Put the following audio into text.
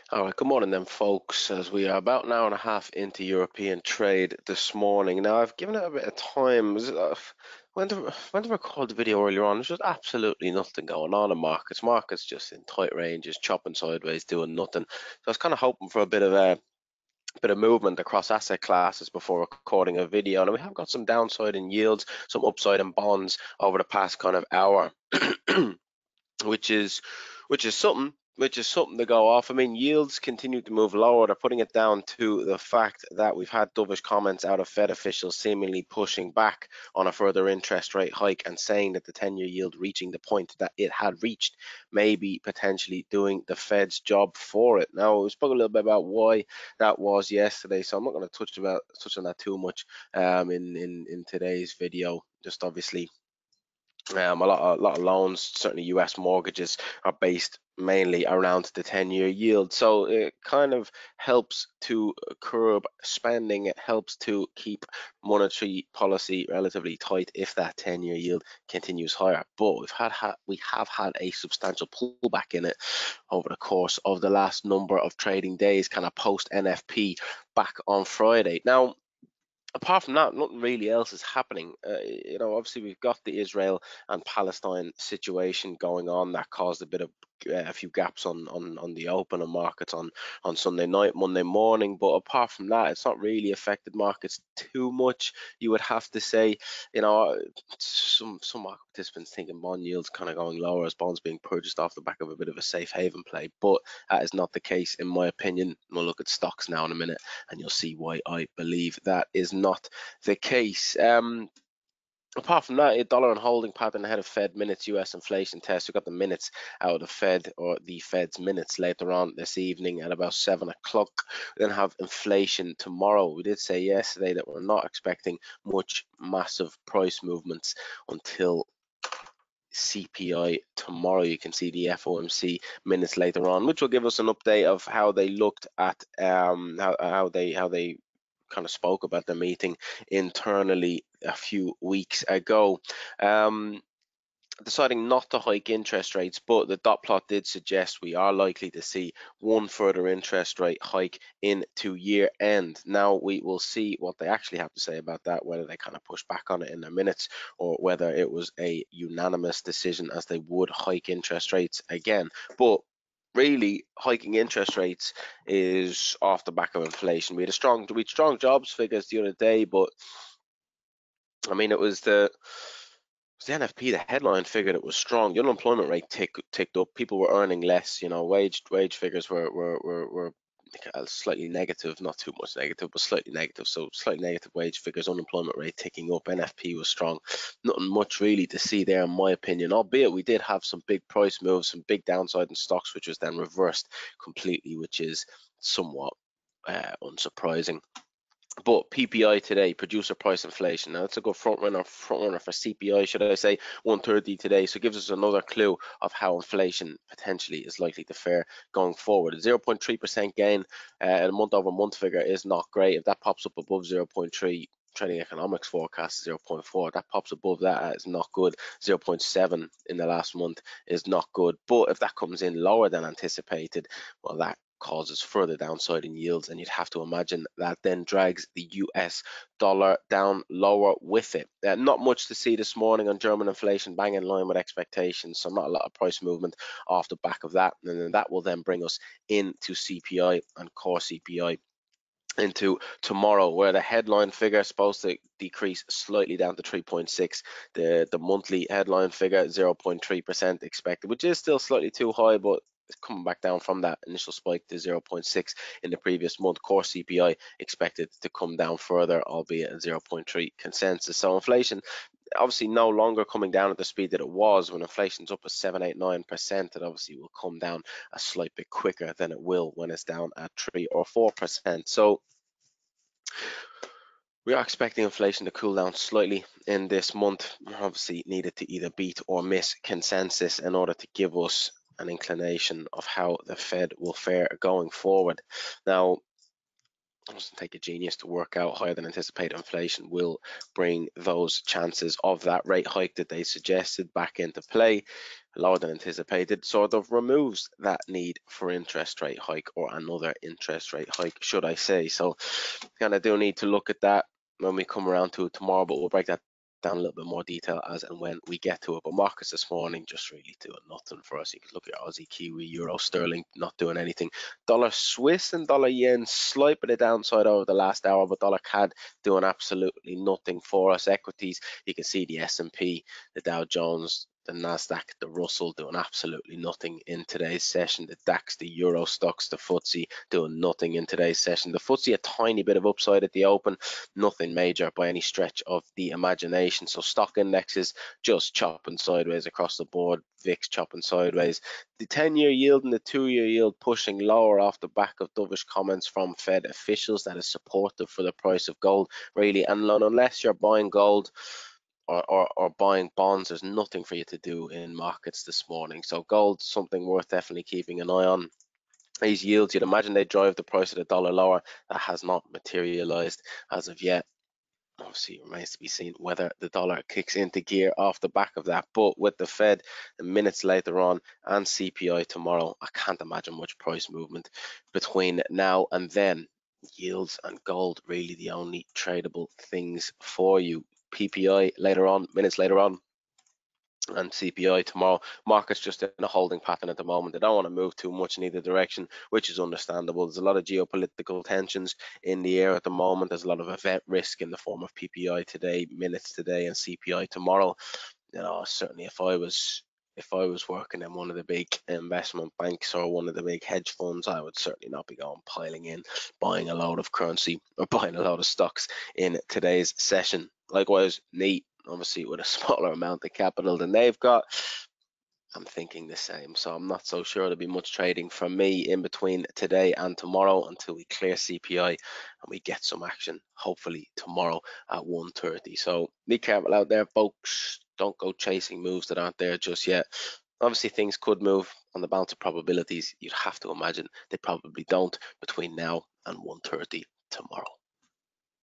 All right, good morning then, folks, as we are about an hour and a half into European trade this morning. Now, I've given it a bit of time. When to record the video earlier on, there's just absolutely nothing going on in markets. Markets just in tight ranges, chopping sideways, doing nothing. So I was kind of hoping for a bit of movement across asset classes before recording a video. And we have got some downside in yields, some upside in bonds over the past kind of hour. which is which is something to go off. I mean, yields continue to move lower. They're putting it down to the fact that we've had dovish comments out of Fed officials seemingly pushing back on a further interest rate hike and saying that the 10-year yield reaching the point that it had reached may be potentially doing the Fed's job for it. Now, we spoke a little bit about why that was yesterday, so I'm not going to touch on that too much in today's video. Just obviously a lot of loans, certainly US mortgages, are based mainly around the 10-year yield. So it kind of helps to curb spending. It helps to keep monetary policy relatively tight if that 10-year yield continues higher. But we have had a substantial pullback in it over the course of the last number of trading days, kind of post NFP back on Friday. Now, apart from that, nothing really else is happening. Obviously we've got the Israel and Palestine situation going on that caused a few gaps on the open and markets on Sunday night, Monday morning. But apart from that, it's not really affected markets too much. You would have to say, some market participants thinking bond yields kind of going lower as bonds being purchased off the back of a bit of a safe haven play, but that is not the case in my opinion. We'll look at stocks now in a minute and you'll see why I believe that is not the case. Apart from that, a dollar and holding pattern ahead of Fed minutes, US inflation test. We've got the minutes out of the Fed, or the Fed's minutes, later on this evening at about 7 o'clock. We then have inflation tomorrow. We did say yesterday that we're not expecting much massive price movements until CPI tomorrow. You can see the FOMC minutes later on, which will give us an update of how they looked at how they kind of spoke about the meeting internally a few weeks ago. Deciding not to hike interest rates, but the dot plot did suggest we are likely to see one further interest rate hike into year end. Now we will see what they actually have to say about that, whether they kind of push back on it in their minutes or whether it was a unanimous decision as they would hike interest rates again. But really, hiking interest rates is off the back of inflation. We had strong jobs figures the other day, but I mean, it was the NFP, the headline figure that was strong. The unemployment rate ticked up. People were earning less. Wage figures were slightly negative, not too much negative, but slightly negative. So slightly negative wage figures, unemployment rate ticking up. NFP was strong. Nothing much really to see there, in my opinion. Albeit we did have some big price moves, some big downside in stocks, which was then reversed completely, which is somewhat unsurprising. But PPI today, producer price inflation. Now that's a good front runner for CPI, should I say, 130 today. So it gives us another clue of how inflation potentially is likely to fare going forward. A 0.3% gain and a month-over-month figure is not great. If that pops up above 0.3, trading economics forecast 0.4, that pops above that is not good. 0.7 in the last month is not good. But if that comes in lower than anticipated, well, that causes further downside in yields, and you'd have to imagine that then drags the US dollar down lower with it. Not much to see this morning on German inflation, bang in line with expectations, so not a lot of price movement off the back of that, and then that will then bring us into CPI and core CPI into tomorrow, where the headline figure is supposed to decrease slightly down to 3.6. The monthly headline figure 0.3% expected, which is still slightly too high, but it's coming back down from that initial spike to 0.6 in the previous month. Core CPI expected to come down further, albeit at 0.3 consensus. So inflation obviously no longer coming down at the speed that it was. When inflation's up at 7, 8, 9%, it obviously will come down a slight bit quicker than it will when it's down at 3 or 4%. So we are expecting inflation to cool down slightly in this month. Obviously needed to either beat or miss consensus in order to give us an inclination of how the Fed will fare going forward. Now, It doesn't take a genius to work out higher than anticipated inflation will bring those chances of that rate hike that they suggested back into play. Lower than anticipated sort of removes that need for interest rate hike, or another interest rate hike, should I say. So kind of do need to look at that when we come around to it tomorrow, but we'll break that down a little bit more detail as and when we get to it. But markets this morning just really doing nothing for us. You can look at Aussie, Kiwi, Euro, Sterling, not doing anything. Dollar Swiss and dollar yen slight bit of downside over the last hour, but dollar CAD doing absolutely nothing for us. Equities, you can see the S&P, the Dow Jones, the Nasdaq, the Russell doing absolutely nothing in today's session. The DAX, the Euro stocks, the FTSE doing nothing in today's session. The FTSE a tiny bit of upside at the open, nothing major by any stretch of the imagination. So stock indexes just chopping sideways across the board. VIX chopping sideways. The 10-year yield and the 2-year yield pushing lower off the back of dovish comments from Fed officials. That is supportive for the price of gold, really. And unless you're buying gold or buying bonds, there's nothing for you to do in markets this morning. So gold's something worth definitely keeping an eye on. These yields, you'd imagine they drive the price of the dollar lower. That has not materialized as of yet. Obviously, it remains to be seen whether the dollar kicks into gear off the back of that. But with the Fed minutes later on and CPI tomorrow, I can't imagine much price movement between now and then. Yields and gold really the only tradable things for you. PPI later on, minutes later on, and CPI tomorrow. Markets just in a holding pattern at the moment. They don't want to move too much in either direction, which is understandable. There's a lot of geopolitical tensions in the air at the moment. There's a lot of event risk in the form of PPI today, minutes today, and CPI tomorrow. You know, certainly if I was working in one of the big investment banks or one of the big hedge funds, I would certainly not be going piling in, buying a load of currency or buying a load of stocks in today's session. Likewise, neat, obviously with a smaller amount of capital than they've got, I'm thinking the same. So I'm not so sure there'll be much trading from me in between today and tomorrow until we clear CPI and we get some action, hopefully tomorrow at 1:30. So be careful out there, folks. Don't go chasing moves that aren't there just yet. Obviously, things could move on the balance of probabilities. You'd have to imagine they probably don't between now and 1:30 tomorrow.